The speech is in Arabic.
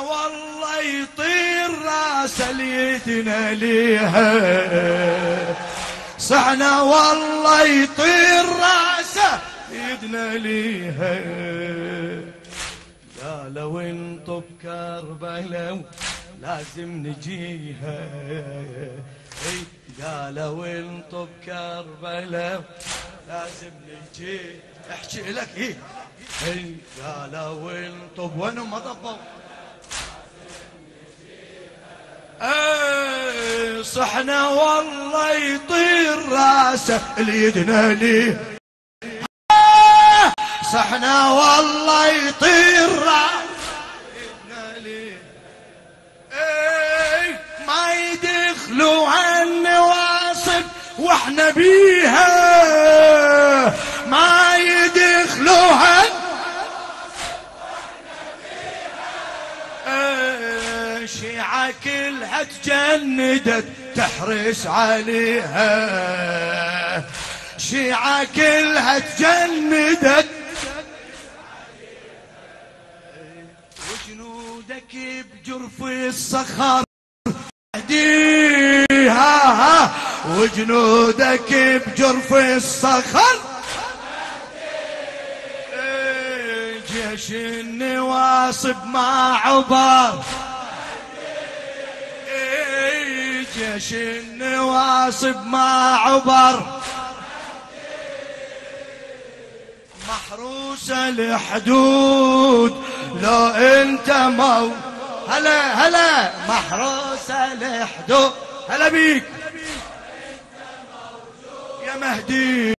والله يطير راس اليدنا ليها، صحنا والله يطير راسه يدنا ليها. يا لو انطب كربلاء لازم نجيها، يا لو انطب كربلاء لازم نجيها. احكي لك يا لو انطب وينهم ما طبوا، صحنا والله يطير راسه اليدنا ليه، صحنا والله يطير راسه اليدنا ليه. ما يدخلوا عالنواصب واحنا بيها، ما يدخلوا شيعة كلها تجندت تحرس عليها، شيعة كلها تجندت وجنودك بجرف الصخر اهديها، وجنودك بجرف الصخر جيش النواصب ما عبر، جيش النواصب ما عبر، محروسة الحدود لو انت هلا هلا محروسة الحدود، هلا بيك يا مهدي